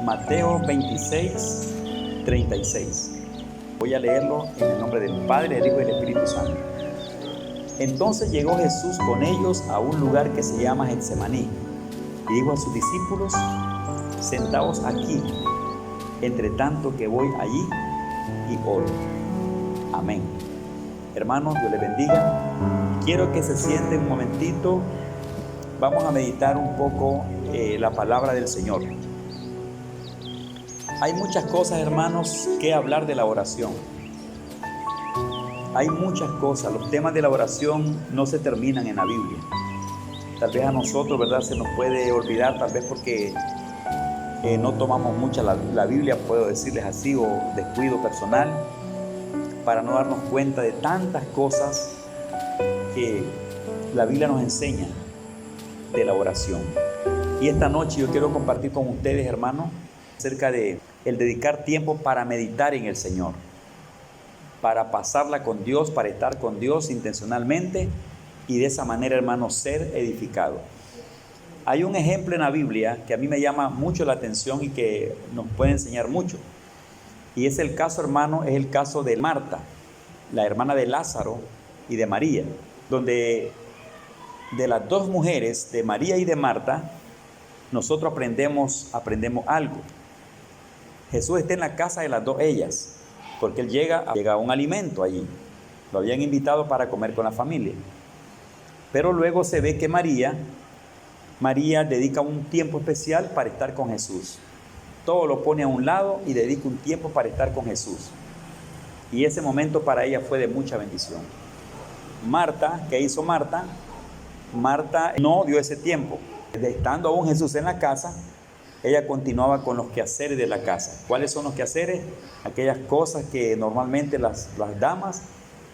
Mateo 26, 36. Voy a leerlo en el nombre del Padre, del Hijo y del Espíritu Santo. Entonces llegó Jesús con ellos a un lugar que se llama Getsemaní y dijo a sus discípulos: sentaos aquí, entre tanto que voy allí y oro. Amén. Hermanos, Dios les bendiga. Quiero que se sienten un momentito. Vamos a meditar un poco la palabra del Señor. Hay muchas cosas, hermanos, que hablar de la oración. Hay muchas cosas. Los temas de la oración no se terminan en la Biblia. Tal vez a nosotros, ¿verdad?, se nos puede olvidar, tal vez porque no tomamos mucha la Biblia, puedo decirles así, o descuido personal, para no darnos cuenta de tantas cosas que la Biblia nos enseña de la oración. Y esta noche yo quiero compartir con ustedes, hermanos, acerca de el dedicar tiempo para meditar en el Señor, para pasarla con Dios, para estar con Dios intencionalmente y de esa manera, hermanos, ser edificado. Hay un ejemplo en la Biblia que a mí me llama mucho la atención y que nos puede enseñar mucho. Y es el caso, hermano, es el caso de Marta, la hermana de Lázaro y de María, donde de las dos mujeres, de María y de Marta, nosotros aprendemos algo. Jesús está en la casa de las dos ellas, porque él llega a un alimento allí. Lo habían invitado para comer con la familia. Pero luego se ve que María dedica un tiempo especial para estar con Jesús. Todo lo pone a un lado y dedica un tiempo para estar con Jesús. Y ese momento para ella fue de mucha bendición. Marta, ¿qué hizo Marta? Marta no dio ese tiempo. Estando aún Jesús en la casa, ella continuaba con los quehaceres de la casa. ¿Cuáles son los quehaceres? Aquellas cosas que normalmente las damas,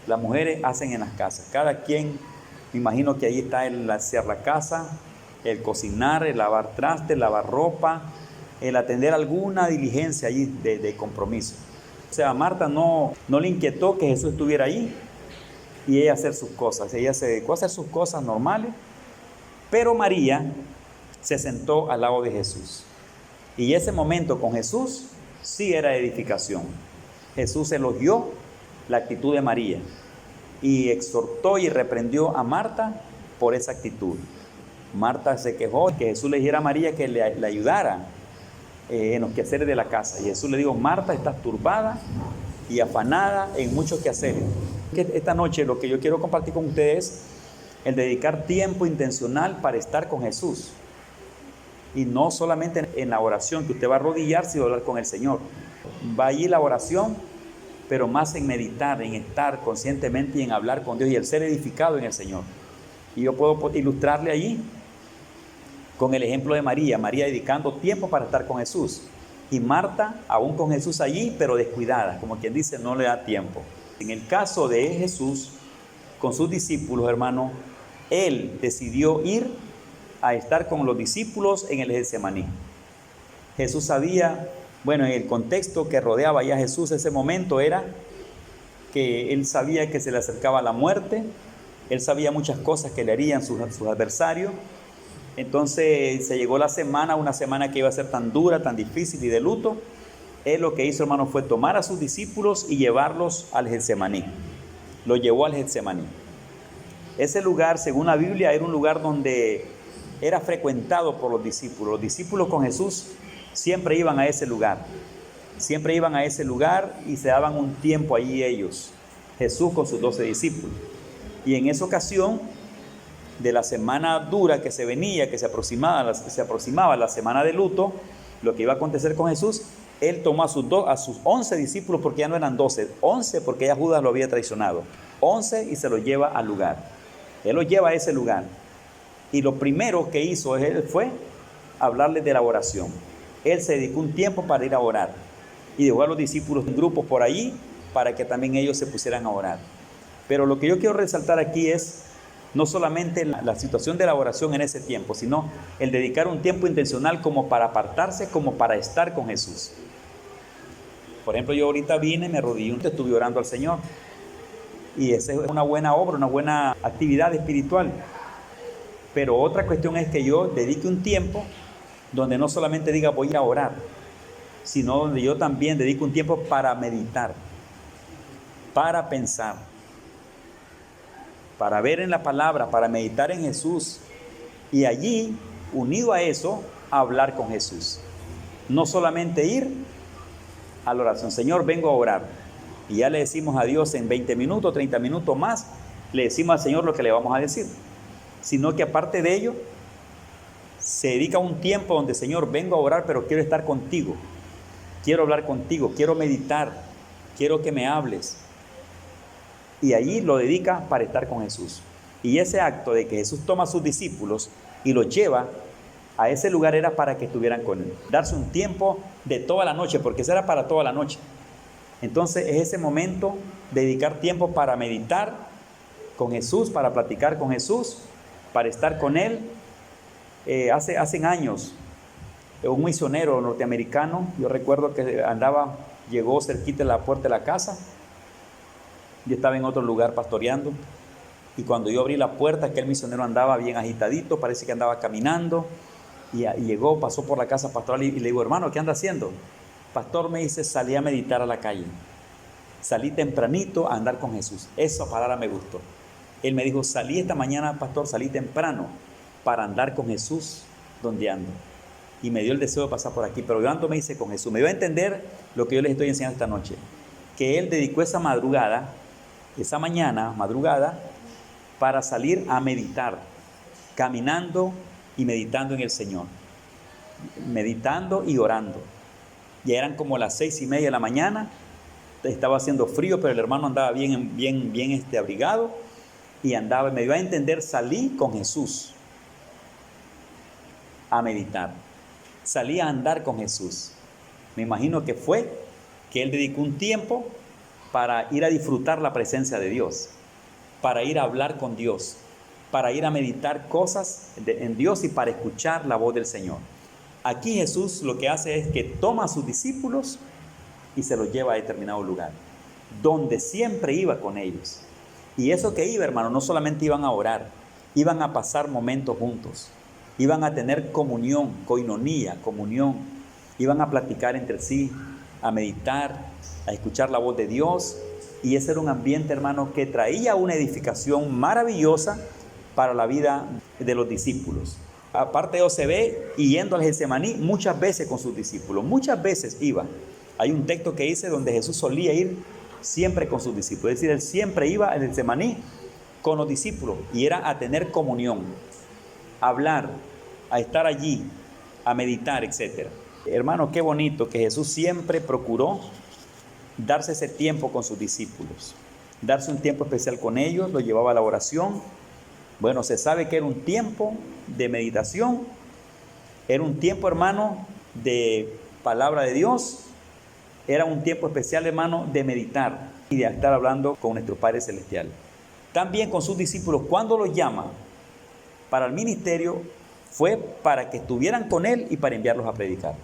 las mujeres hacen en las casas. Cada quien, me imagino que ahí está el hacer la casa, el cocinar, el lavar trastes, lavar ropa, el atender alguna diligencia allí de compromiso. O sea, a Marta no le inquietó que Jesús estuviera ahí y ella hacer sus cosas. Ella se dedicó a hacer sus cosas normales, pero María se sentó al lado de Jesús. Y ese momento con Jesús sí era edificación. Jesús elogió la actitud de María y exhortó y reprendió a Marta por esa actitud. Marta se quejó que Jesús le dijera a María que le ayudara en los quehaceres de la casa. Y Jesús le dijo: Marta, estás turbada y afanada en muchos quehaceres. Esta noche lo que yo quiero compartir con ustedes es el dedicar tiempo intencional para estar con Jesús. Y no solamente en la oración, que usted va a arrodillarse y va a hablar con el Señor. Va allí la oración, pero más en meditar, en estar conscientemente y en hablar con Dios y el ser edificado en el Señor. Y yo puedo ilustrarle allí con el ejemplo de María dedicando tiempo para estar con Jesús. Y Marta, aún con Jesús allí, pero descuidada, como quien dice, no le da tiempo. En el caso de Jesús, con sus discípulos, hermano, él decidió ir a estar con los discípulos en el Getsemaní. Jesús sabía, en el contexto que rodeaba ya a Jesús ese momento era que él sabía que se le acercaba la muerte, él sabía muchas cosas que le harían sus adversarios. Entonces se llegó una semana que iba a ser tan dura, tan difícil y de luto. Él lo que hizo, hermano, fue tomar a sus discípulos y llevarlos al Getsemaní. Lo llevó al Getsemaní. Ese lugar, según la Biblia, era un lugar donde era frecuentado por los discípulos. Los discípulos con Jesús siempre iban a ese lugar. Siempre iban a ese lugar y se daban un tiempo allí ellos. Jesús con sus 12 discípulos. Y en esa ocasión de la semana dura que se venía, que se aproximaba la semana de luto, lo que iba a acontecer con Jesús, él tomó a sus 11 discípulos, porque ya no eran 12, 11 porque ya Judas lo había traicionado, 11 y se los lleva al lugar. Él los lleva a ese lugar. Y lo primero que hizo él fue hablarles de la oración. Él se dedicó un tiempo para ir a orar y dejó a los discípulos en grupos por allí para que también ellos se pusieran a orar. Pero lo que yo quiero resaltar aquí es no solamente la situación de la oración en ese tiempo, sino el dedicar un tiempo intencional como para apartarse, como para estar con Jesús. Por ejemplo, yo ahorita vine, me arrodillé, estuve orando al Señor. Y esa es una buena obra, una buena actividad espiritual. Pero otra cuestión es que yo dedique un tiempo donde no solamente diga voy a orar, sino donde yo también dedico un tiempo para meditar, para pensar, para ver en la palabra, para meditar en Jesús. Y allí, unido a eso, hablar con Jesús. No solamente ir a la oración, Señor, vengo a orar. Y ya le decimos a Dios en 20 minutos, 30 minutos más, le decimos al Señor lo que le vamos a decir. Sino que aparte de ello, se dedica un tiempo donde, Señor, vengo a orar, pero quiero estar contigo. Quiero hablar contigo, quiero meditar, quiero que me hables. Y allí lo dedica para estar con Jesús. Y ese acto de que Jesús toma a sus discípulos y los lleva a ese lugar era para que estuvieran con él. Darse un tiempo de toda la noche, porque eso era para toda la noche. Entonces es ese momento, dedicar tiempo para meditar con Jesús, para platicar con Jesús, para estar con él. Hace años, un misionero norteamericano, yo recuerdo que llegó cerquita de la puerta de la casa. Yo estaba en otro lugar pastoreando, y cuando yo abrí la puerta, aquel misionero andaba bien agitadito, parece que andaba caminando, y llegó, pasó por la casa pastoral, y le digo, hermano, ¿qué anda haciendo? Pastor, me dice, salí a meditar a la calle, salí tempranito a andar con Jesús. Esa palabra me gustó. Él me dijo, salí esta mañana, pastor, salí temprano para andar con Jesús donde ando. Y me dio el deseo de pasar por aquí, pero yo ando, me dice, con Jesús. Me dio a entender lo que yo les estoy enseñando esta noche, que él dedicó esa mañana, madrugada, para salir a meditar, caminando y meditando en el Señor, meditando y orando. Ya eran como las 6:30 de la mañana, estaba haciendo frío, pero el hermano andaba bien abrigado, y andaba, me dio a entender, salí con Jesús a meditar, salí a andar con Jesús. Me imagino que fue que él dedicó un tiempo para ir a disfrutar la presencia de Dios, para ir a hablar con Dios, para ir a meditar cosas en Dios y para escuchar la voz del Señor. Aquí Jesús lo que hace es que toma a sus discípulos y se los lleva a determinado lugar, donde siempre iba con ellos. Y eso que iba, hermano, no solamente iban a orar, iban a pasar momentos juntos, iban a tener comunión, coinonía, comunión, iban a platicar entre sí, a meditar, a escuchar la voz de Dios. Y ese era un ambiente, hermano, que traía una edificación maravillosa para la vida de los discípulos. Aparte de eso se ve yendo al Getsemaní muchas veces con sus discípulos, muchas veces iba. Hay un texto que dice donde Jesús solía ir siempre con sus discípulos, es decir, él siempre iba al Getsemaní con los discípulos, y era a tener comunión, a hablar, a estar allí, a meditar, etc. Hermano, qué bonito que Jesús siempre procuró darse ese tiempo con sus discípulos, darse un tiempo especial con ellos, lo llevaba a la oración. Bueno, se sabe que era un tiempo de meditación, era un tiempo, hermano, de palabra de Dios, era un tiempo especial, hermano, de meditar y de estar hablando con nuestro Padre Celestial. También con sus discípulos, cuando los llama para el ministerio, fue para que estuvieran con Él y para enviarlos a predicar,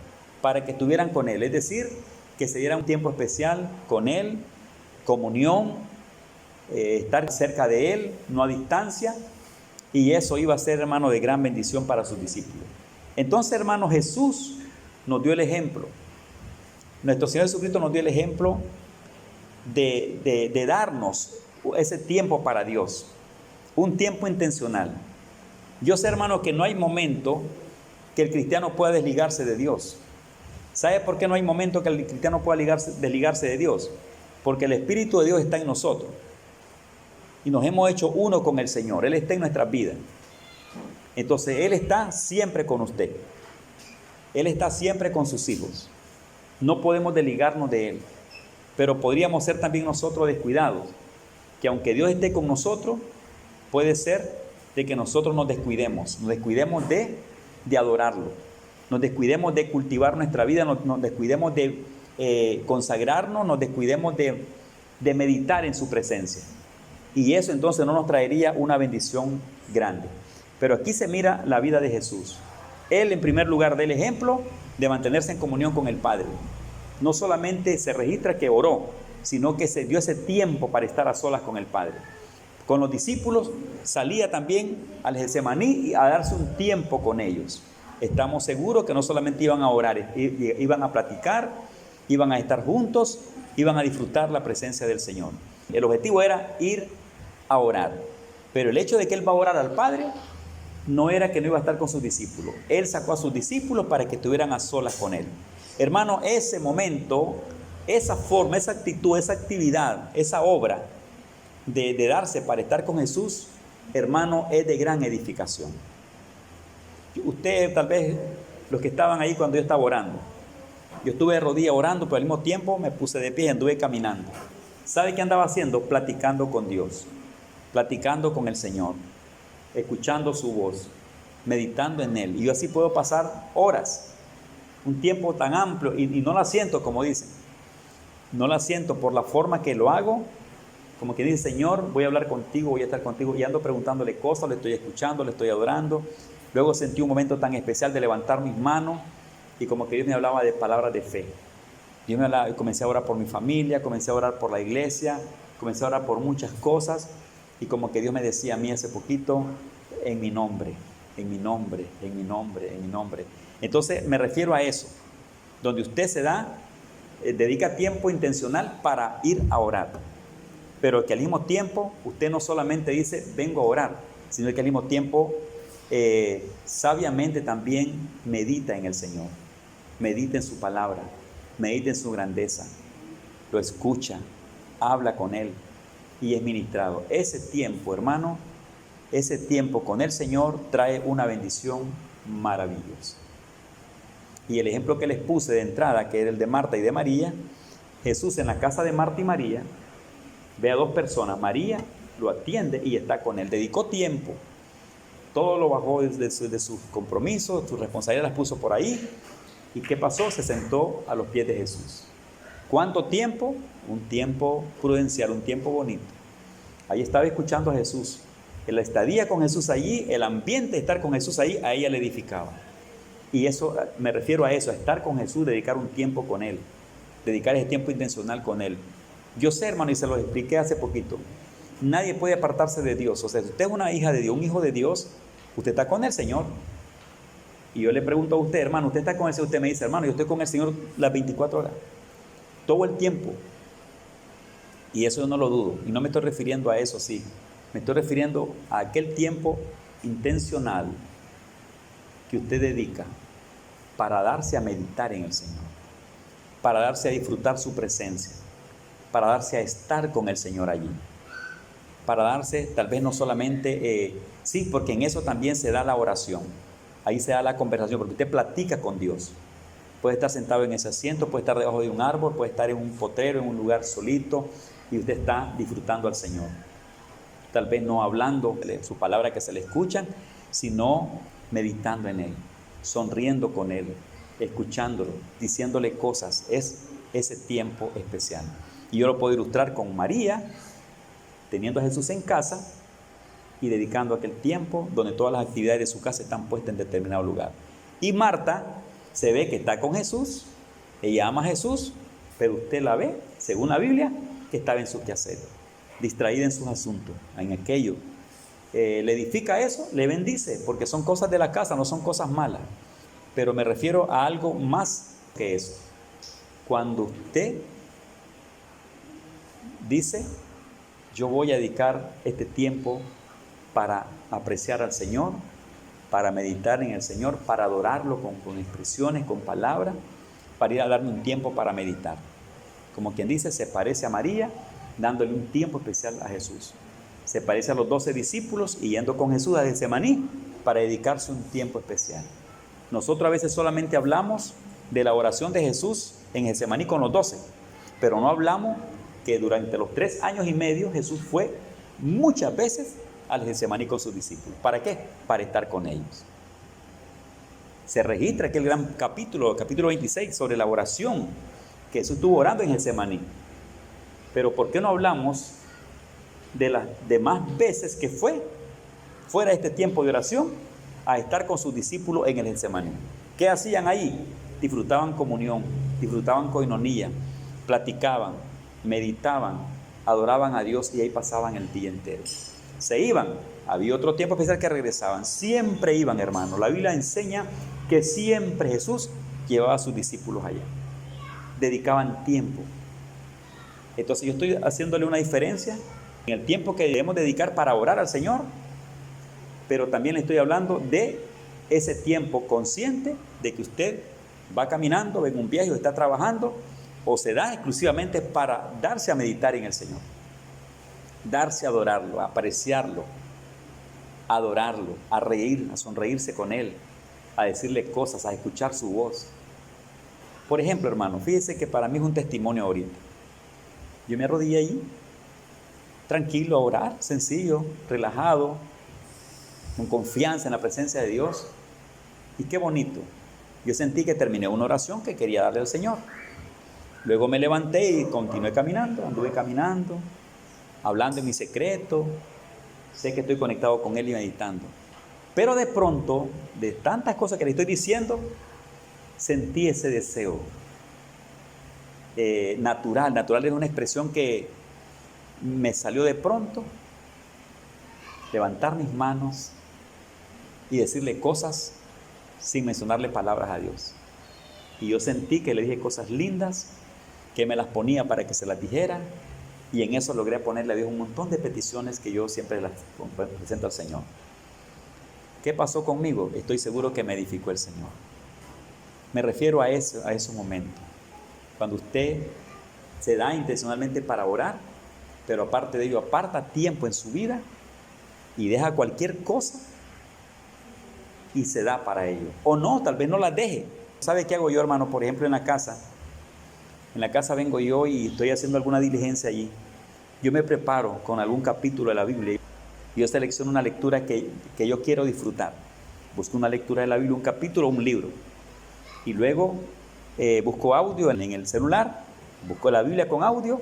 para que estuvieran con Él, es decir, que se diera un tiempo especial con Él, comunión, estar cerca de Él, no a distancia, y eso iba a ser, hermano, de gran bendición para sus discípulos. Entonces, hermano, Jesús nos dio el ejemplo. Nuestro Señor Jesucristo nos dio el ejemplo de darnos ese tiempo para Dios, un tiempo intencional. Yo sé, hermano, que no hay momento que el cristiano pueda desligarse de Dios. ¿Sabe por qué no hay momento que el cristiano pueda desligarse de Dios? Porque el Espíritu de Dios está en nosotros y nos hemos hecho uno con el Señor. Él está en nuestras vidas. Entonces Él está siempre con usted. Él está siempre con sus hijos. No podemos desligarnos de Él, pero podríamos ser también nosotros descuidados, que aunque Dios esté con nosotros, puede ser de que nosotros nos descuidemos de adorarlo, nos descuidemos de cultivar nuestra vida, nos descuidemos de consagrarnos, nos descuidemos de meditar en su presencia. Y eso entonces no nos traería una bendición grande. Pero aquí se mira la vida de Jesús. Él, en primer lugar, da el ejemplo de mantenerse en comunión con el Padre. No solamente se registra que oró, sino que se dio ese tiempo para estar a solas con el Padre. Con los discípulos salía también al Getsemaní a darse un tiempo con ellos. estamos seguros que no solamente iban a orar, iban a platicar, iban a estar juntos, iban a disfrutar la presencia del Señor. El objetivo era ir a orar, pero el hecho de que él va a orar al Padre no era que no iba a estar con sus discípulos. Él sacó a sus discípulos para que estuvieran a solas con él. Hermano, ese momento, esa forma, esa actitud, esa actividad, esa obra de darse para estar con Jesús, hermano, es de gran edificación. Usted, tal vez, los que estaban ahí cuando yo estaba orando, yo estuve de rodillas orando, pero al mismo tiempo me puse de pie y anduve caminando. ¿Sabe qué andaba haciendo? Platicando con Dios, platicando con el Señor, escuchando su voz, meditando en Él. Y yo así puedo pasar horas, un tiempo tan amplio, y no la siento, como dicen, no la siento por la forma que lo hago, como que dice, Señor, voy a hablar contigo, voy a estar contigo, y ando preguntándole cosas, le estoy escuchando, le estoy adorando. Luego sentí un momento tan especial de levantar mis manos, y como que Dios me hablaba de palabras de fe. Dios me hablaba, y comencé a orar por mi familia, comencé a orar por la iglesia, comencé a orar por muchas cosas, y como que Dios me decía a mí hace poquito, en mi nombre, en mi nombre, en mi nombre, en mi nombre. Entonces me refiero a eso, donde usted se dedica tiempo intencional para ir a orar, pero que al mismo tiempo usted no solamente dice vengo a orar, sino que al mismo tiempo sabiamente también medita en el Señor, medita en su palabra, medita en su grandeza, lo escucha, habla con Él y es ministrado. Ese tiempo, hermano, ese tiempo con el Señor trae una bendición maravillosa. Y el ejemplo que les puse de entrada, que era el de Marta y de María, Jesús en la casa de Marta y María, ve a dos personas, María lo atiende y está con él, dedicó tiempo, todo lo bajó de sus compromisos, sus responsabilidades las puso por ahí. ¿Y qué pasó? Se sentó a los pies de Jesús. ¿Cuánto tiempo? Un tiempo prudencial, un tiempo bonito. Ahí estaba escuchando a Jesús. La estadía con Jesús allí, el ambiente de estar con Jesús ahí, a ella le edificaba. Y eso, me refiero a eso, a estar con Jesús, dedicar un tiempo con Él, dedicar ese tiempo intencional con Él. Yo sé, hermano, y se lo expliqué hace poquito, nadie puede apartarse de Dios. O sea, si usted es una hija de Dios, un hijo de Dios, usted está con el Señor. Y yo le pregunto a usted, hermano, ¿usted está con el Señor? Usted me dice, hermano, yo estoy con el Señor las 24 horas, todo el tiempo. Y eso yo no lo dudo. Y no me estoy refiriendo a eso, sí. Me estoy refiriendo a aquel tiempo intencional que usted dedica para darse a meditar en el Señor, para darse a disfrutar su presencia, para darse a estar con el Señor allí, para darse, tal vez no solamente, sí, porque en eso también se da la oración, ahí se da la conversación, porque usted platica con Dios. Puede estar sentado en ese asiento, puede estar debajo de un árbol, puede estar en un potrero, en un lugar solito, y usted está disfrutando al Señor. Tal vez no hablando su palabra que se le escuchan, sino meditando en Él, sonriendo con Él, escuchándolo, diciéndole cosas. Es ese tiempo especial. Y yo lo puedo ilustrar con María, teniendo a Jesús en casa y dedicando aquel tiempo donde todas las actividades de su casa están puestas en determinado lugar. Y Marta se ve que está con Jesús, ella ama a Jesús, pero usted la ve, según la Biblia, que estaba en su quehacer, distraída en sus asuntos, en aquello. Le edifica eso, le bendice, porque son cosas de la casa, no son cosas malas. Pero me refiero a algo más que eso. Cuando usted dice, yo voy a dedicar este tiempo para apreciar al Señor, para meditar en el Señor, para adorarlo con expresiones, con palabras, para ir a darme un tiempo para meditar. Como quien dice, se parece a María, dándole un tiempo especial a Jesús. Se parece a los 12 discípulos y yendo con Jesús a Getsemaní para dedicarse un tiempo especial. Nosotros a veces solamente hablamos de la oración de Jesús en Getsemaní con los 12, pero no hablamos que durante los 3 años y medio Jesús fue muchas veces al Getsemaní con sus discípulos. ¿Para qué? Para estar con ellos. Se registra aquel gran capítulo 26, sobre la oración que Jesús estuvo orando en Getsemaní. Pero ¿por qué no hablamos de las demás veces que fue fuera de este tiempo de oración a estar con sus discípulos en el Getsemaní? ¿Qué hacían ahí? Disfrutaban comunión, disfrutaban coinonía, platicaban, meditaban, adoraban a Dios y ahí pasaban el día entero. Se iban, había otro tiempo especial que regresaban, siempre iban, hermano. La Biblia enseña que siempre Jesús llevaba a sus discípulos allá. Dedicaban tiempo. Entonces yo estoy haciéndole una diferencia en el tiempo que debemos dedicar para orar al Señor, pero también le estoy hablando de ese tiempo consciente de que usted va caminando en un viaje o está trabajando, o se da exclusivamente para darse a meditar en el Señor, darse a adorarlo, a apreciarlo, a adorarlo, a reír, a sonreírse con Él, a decirle cosas, a escuchar su voz. Por ejemplo, hermano, fíjese que para mí es un testimonio ahorita. Yo me arrodillé allí, tranquilo, a orar, sencillo, relajado, con confianza en la presencia de Dios. Y qué bonito. Yo sentí que terminé una oración que quería darle al Señor. Luego me levanté y continué caminando, anduve caminando, hablando en mi secreto. Sé que estoy conectado con Él y meditando. Pero de pronto, de tantas cosas que le estoy diciendo, sentí ese deseo natural. Natural es una expresión que me salió de pronto. Levantar mis manos y decirle cosas sin mencionarle palabras a Dios. Y yo sentí que le dije cosas lindas, que me las ponía para que se las dijera, y en eso logré ponerle a Dios un montón de peticiones que yo siempre las presento al Señor. ¿Qué pasó conmigo? Estoy seguro que me edificó el Señor. Me refiero a esos momentos, cuando usted se da intencionalmente para orar, pero aparte de ello aparta tiempo en su vida y deja cualquier cosa y se da para ello. O no, tal vez no las deje. ¿Sabe qué hago yo, hermano? Por ejemplo, en la casa vengo yo y estoy haciendo alguna diligencia allí. Yo me preparo con algún capítulo de la Biblia. Yo selecciono una lectura que yo quiero disfrutar. Busco una lectura de la Biblia, un capítulo, un libro. Y luego busco audio en el celular, busco la Biblia con audio.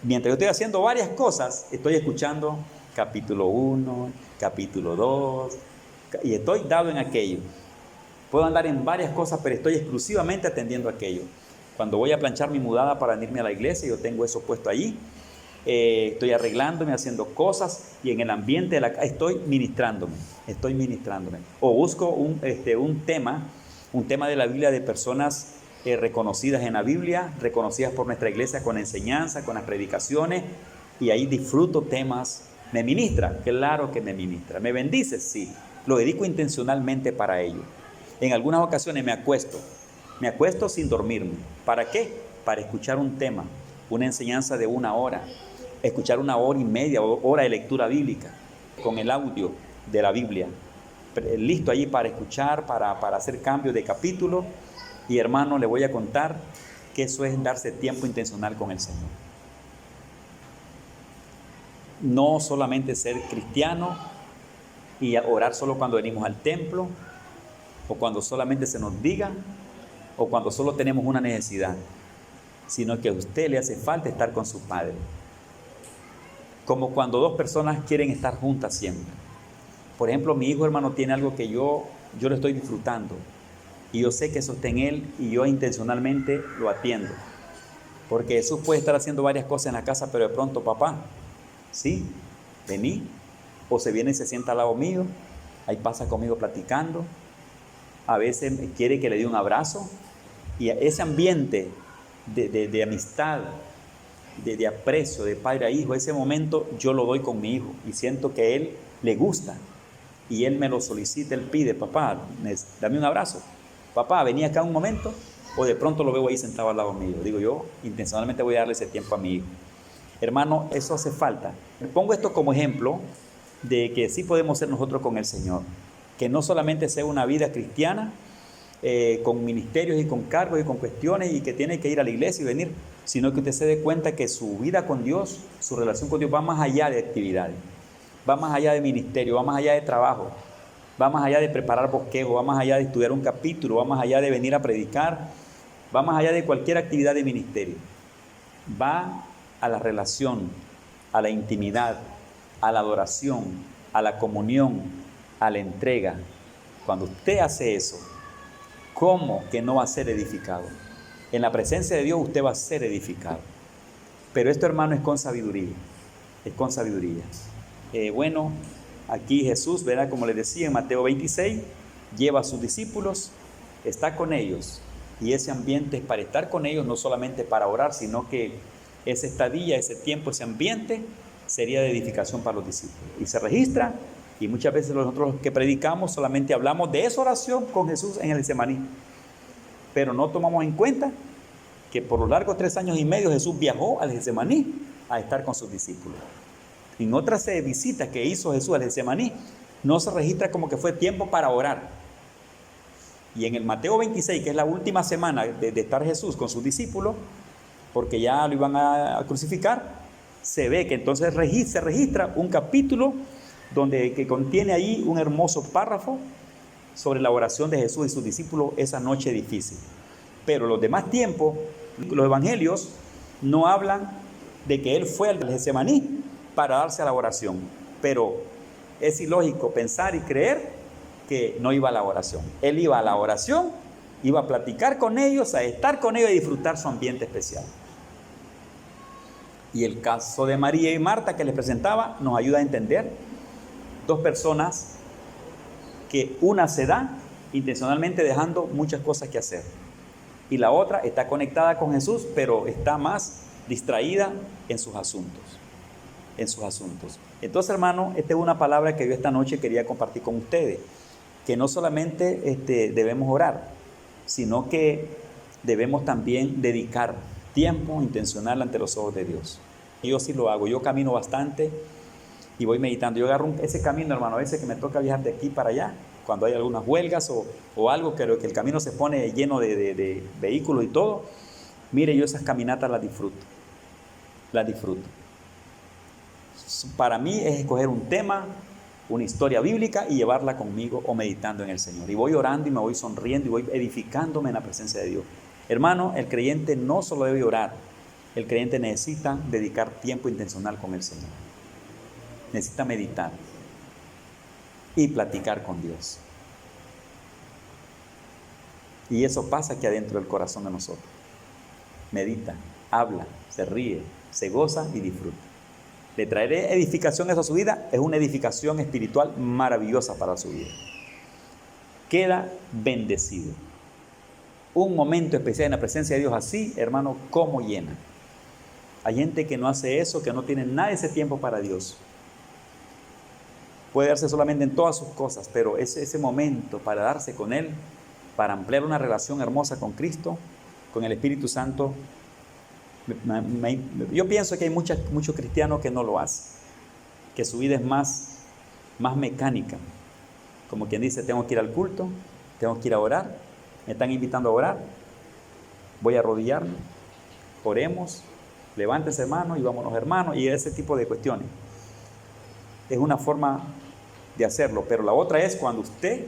Mientras yo estoy haciendo varias cosas, estoy escuchando capítulo 1, capítulo 2, y estoy dado en aquello. Puedo andar en varias cosas, pero estoy exclusivamente atendiendo aquello. Cuando voy a planchar mi mudada para venirme a la iglesia, yo tengo eso puesto allí. Estoy arreglándome, haciendo cosas, y en el ambiente de la casa estoy ministrándome. O busco un tema de la Biblia de personas reconocidas en la Biblia, reconocidas por nuestra iglesia con enseñanza, con las predicaciones, y ahí disfruto temas. ¿Me ministra? Claro que me ministra. ¿Me bendice? Sí. Lo dedico intencionalmente para ello. En algunas ocasiones me acuesto sin dormirme. ¿Para qué? Para escuchar un tema, una enseñanza de 1 hora, escuchar 1 hora y media o hora de lectura bíblica, con el audio de la Biblia, listo allí para escuchar, para hacer cambios de capítulo. Y hermano, le voy a contar que eso es darse tiempo intencional con el Señor. No solamente ser cristiano y orar solo cuando venimos al templo, o cuando solamente se nos diga, o cuando solo tenemos una necesidad, sino que a usted le hace falta estar con su Padre. Como cuando 2 personas quieren estar juntas siempre. Por ejemplo, mi hijo, hermano, tiene algo que yo lo estoy disfrutando, y yo sé que eso está en él, y yo intencionalmente lo atiendo. Porque Jesús puede estar haciendo varias cosas en la casa, pero de pronto, papá, sí, vení, o se viene y se sienta al lado mío, ahí pasa conmigo platicando. A veces quiere que le dé un abrazo, y ese ambiente de amistad, de aprecio, de padre a hijo, ese momento yo lo doy con mi hijo, y siento que a él le gusta, y él me lo solicita, él pide, papá, dame un abrazo, papá, vení acá un momento, o de pronto lo veo ahí sentado al lado mío. Digo yo, intencionalmente voy a darle ese tiempo a mi hijo. Hermano, eso hace falta. Pongo esto como ejemplo de que sí podemos ser nosotros con el Señor, que no solamente sea una vida cristiana con ministerios y con cargos y con cuestiones, y que tiene que ir a la iglesia y venir, sino que usted se dé cuenta que su vida con Dios, su relación con Dios va más allá de actividades, va más allá de ministerio, va más allá de trabajo, va más allá de preparar bosquejo, va más allá de estudiar un capítulo, va más allá de venir a predicar, va más allá de cualquier actividad de ministerio. Va a la relación, a la intimidad, a la adoración, a la comunión, a la entrega. Cuando usted hace eso, ¿cómo que no va a ser edificado? En la presencia de Dios usted va a ser edificado. Pero esto, hermano, es con sabiduría. Es con sabiduría. Bueno, aquí Jesús, ¿verdad? Como les decía en Mateo 26, lleva a sus discípulos está con ellos, y ese ambiente es para estar con ellos, no solamente para orar, sino que esa estadía, ese tiempo, ese ambiente sería de edificación para los discípulos. Y se registra, y muchas veces nosotros que predicamos solamente hablamos de esa oración con Jesús en el Getsemaní, pero no tomamos en cuenta que por los largos 3 años y medio Jesús viajó al Getsemaní a estar con sus discípulos. En otras visitas que hizo Jesús al Getsemaní, no se registra como que fue tiempo para orar. Y en el Mateo 26, que es la última semana de estar Jesús con sus discípulos, porque ya lo iban a crucificar, se ve que entonces se registra un capítulo que contiene ahí un hermoso párrafo sobre la oración de Jesús y sus discípulos esa noche difícil. Pero los demás tiempos, los evangelios no hablan de que él fue al Getsemaní para darse a la oración, pero es ilógico pensar y creer que no iba a la oración. Él iba a la oración, iba a platicar con ellos, a estar con ellos y disfrutar su ambiente especial. Y el caso de María y Marta que les presentaba nos ayuda a entender 2 personas que una se da intencionalmente dejando muchas cosas que hacer, y la otra está conectada con Jesús, pero está más distraída en sus asuntos. Entonces, hermano, esta es una palabra que yo esta noche quería compartir con ustedes, que no solamente debemos orar, sino que debemos también dedicar tiempo intencional ante los ojos de Dios. Y yo sí lo hago, yo camino bastante y voy meditando. Yo agarro ese camino, hermano, a veces que me toca viajar de aquí para allá, cuando hay algunas huelgas o algo, que el camino se pone lleno de vehículos y todo. Mire, yo esas caminatas las disfruto. Para mí es escoger un tema, una historia bíblica y llevarla conmigo o meditando en el Señor. Y voy orando y me voy sonriendo y voy edificándome en la presencia de Dios. Hermano, el creyente no solo debe orar, el creyente necesita dedicar tiempo intencional con el Señor. Necesita meditar y platicar con Dios. Y eso pasa aquí adentro del corazón de nosotros. Medita, habla, se ríe, se goza y disfruta. Le traeré edificación a su vida. Es una edificación espiritual maravillosa para su vida. Queda bendecido. Un momento especial en la presencia de Dios así, hermano, ¿cómo llena? Hay gente que no hace eso, que no tiene nada de ese tiempo para Dios. Puede darse solamente en todas sus cosas, pero ese momento para darse con Él, para ampliar una relación hermosa con Cristo, con el Espíritu Santo, yo pienso que hay muchos cristianos que no lo hacen, que su vida es más mecánica, como quien dice, tengo que ir al culto, tengo que ir a orar, me están invitando a orar, voy a arrodillarme, oremos, levántense hermanos y vámonos hermanos, y ese tipo de cuestiones. Es una forma de hacerlo, pero la otra es cuando usted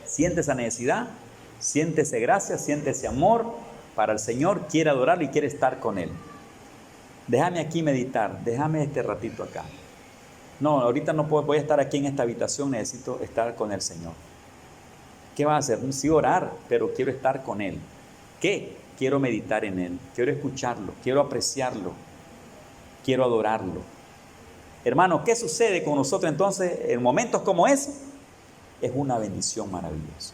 siente esa necesidad, siente esa gracia, siente ese amor para el Señor, quiere adorarlo y quiere estar con Él. Déjame aquí meditar, déjame este ratito acá. No, ahorita no puedo, voy a estar aquí en esta habitación, necesito estar con el Señor. ¿Qué va a hacer? Sí, orar, pero quiero estar con Él. ¿Qué? Quiero meditar en Él, quiero escucharlo, quiero apreciarlo, quiero adorarlo. Hermano, ¿qué sucede con nosotros entonces en momentos como ese? Es una bendición maravillosa.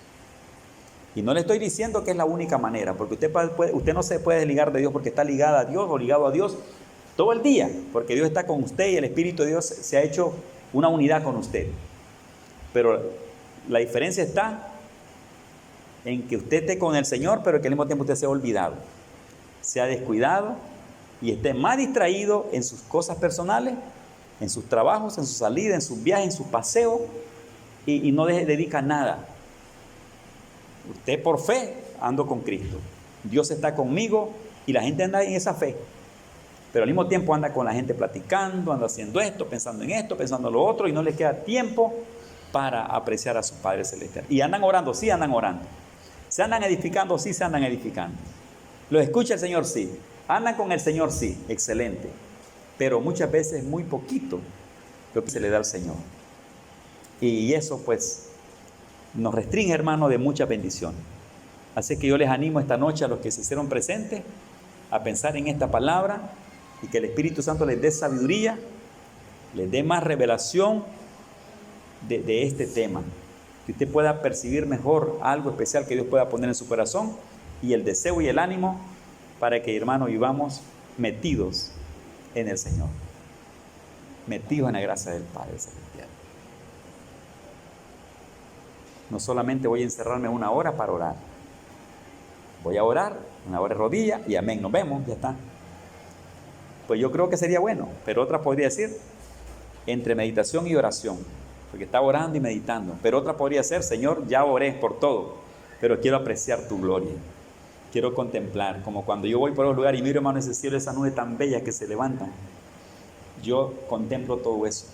Y no le estoy diciendo que es la única manera, porque usted no se puede desligar de Dios porque está ligada a Dios o ligado a Dios todo el día, porque Dios está con usted y el Espíritu de Dios se ha hecho una unidad con usted. Pero la diferencia está en que usted esté con el Señor, pero que al mismo tiempo usted se ha olvidado, se ha descuidado y esté más distraído en sus cosas personales, en sus trabajos, en su salida, en sus viajes, en sus paseos, y no dedica nada. Usted por fe ando con Cristo, Dios está conmigo y la gente anda en esa fe, pero al mismo tiempo anda con la gente platicando, anda haciendo esto, pensando en lo otro, y no les queda tiempo para apreciar a su Padre Celestial. Y andan orando, sí andan orando. Se andan edificando, sí se andan edificando. ¿Lo escucha el Señor? Sí. ¿Andan con el Señor? Sí. Excelente. Pero muchas veces muy poquito lo que se le da al Señor. Y eso pues nos restringe, hermano, de muchas bendiciones. Así que yo les animo esta noche a los que se hicieron presentes a pensar en esta palabra y que el Espíritu Santo les dé sabiduría, les dé más revelación de este tema. que usted pueda percibir mejor algo especial que Dios pueda poner en su corazón y el deseo y el ánimo para que, hermano, vivamos metidos en el Señor, metidos en la gracia del Padre Celestial. No solamente voy a encerrarme una hora para orar, voy a orar, una hora de rodilla y amén, nos vemos, ya está. Pues yo creo que sería bueno, pero otra podría decir entre meditación y oración, porque está orando y meditando. Pero otra podría ser, Señor, ya oré por todo, pero quiero apreciar tu gloria, quiero contemplar, como cuando yo voy por los lugares y miro, hermano, ese cielo, esa nube tan bella que se levantan, yo contemplo todo eso.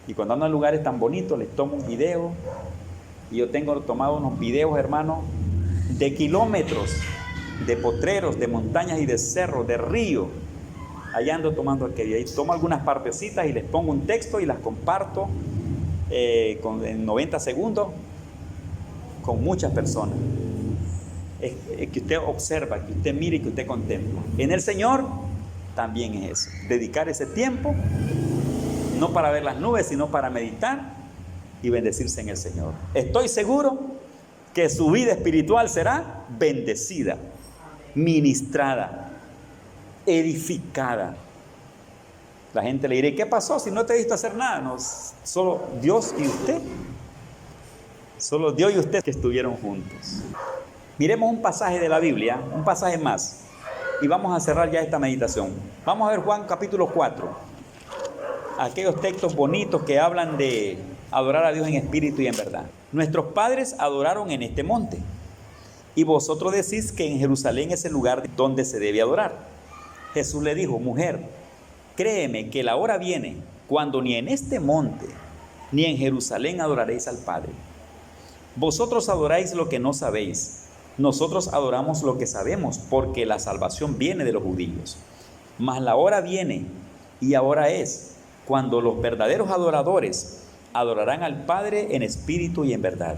Y cuando ando en lugares tan bonitos, les tomo un video, y yo tengo tomado unos videos, hermano, de kilómetros, de potreros, de montañas y de cerros, de ríos. Allá ando tomando aquello, ahí tomo algunas partecitas y les pongo un texto y las comparto en 90 segundos con muchas personas. Es que usted observa, que usted mire y que usted contempla. En el Señor también es eso, dedicar ese tiempo, no para ver las nubes, sino para meditar y bendecirse en el Señor. Estoy seguro que su vida espiritual será bendecida, ministrada, edificada. La gente le dirá, ¿qué pasó si no te he visto hacer nada? No, solo Dios y usted. Solo Dios y usted que estuvieron juntos. Miremos un pasaje de la Biblia, un pasaje más, y vamos a cerrar ya esta meditación. Vamos a ver Juan capítulo 4. Aquellos textos bonitos que hablan de adorar a Dios en espíritu y en verdad. Nuestros padres adoraron en este monte, y vosotros decís que en Jerusalén es el lugar donde se debe adorar. Jesús le dijo, mujer, créeme que la hora viene cuando ni en este monte ni en Jerusalén adoraréis al Padre. Vosotros adoráis lo que no sabéis, nosotros adoramos lo que sabemos, porque la salvación viene de los judíos. Mas la hora viene, y ahora es, cuando los verdaderos adoradores adorarán al Padre en espíritu y en verdad,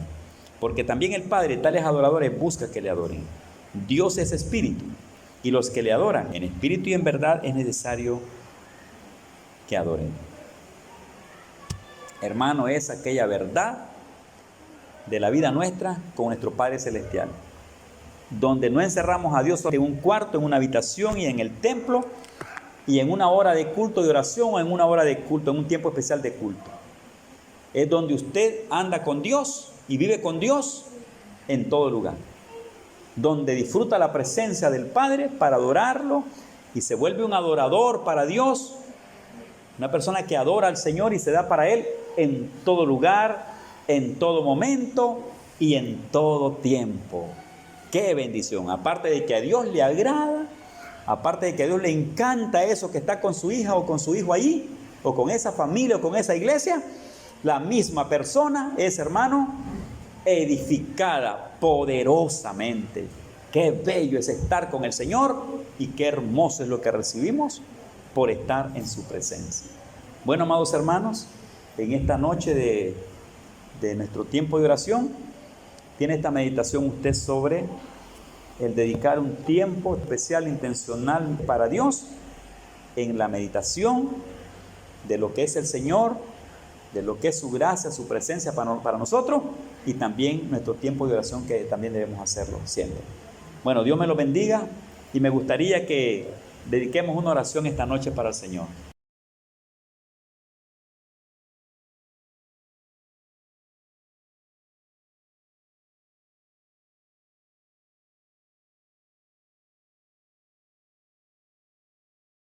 porque también el Padre tales adoradores busca que le adoren. Dios es espíritu, y los que le adoran en espíritu y en verdad es necesario que adoren. Hermano, es aquella verdad de la vida nuestra con nuestro Padre Celestial, donde no encerramos a Dios en un cuarto, en una habitación y en el templo, y en una hora de culto de oración o en una hora de culto, en un tiempo especial de culto. Es donde usted anda con Dios y vive con Dios en todo lugar, donde disfruta la presencia del Padre para adorarlo y se vuelve un adorador para Dios, una persona que adora al Señor y se da para Él en todo lugar, en todo momento y en todo tiempo. ¡Qué bendición! Aparte de que a Dios le agrada, aparte de que a Dios le encanta eso que está con su hija o con su hijo ahí, o con esa familia o con esa iglesia, la misma persona es, hermano, edificada poderosamente. Qué bello es estar con el Señor y qué hermoso es lo que recibimos por estar en su presencia. Bueno, amados hermanos, en esta noche de nuestro tiempo de oración, tiene esta meditación usted sobre el dedicar un tiempo especial, intencional para Dios, en la meditación de lo que es el Señor, de lo que es su gracia, su presencia para nosotros, y también nuestro tiempo de oración que también debemos hacerlo siempre. Bueno, Dios me lo bendiga y me gustaría que dediquemos una oración esta noche para el Señor.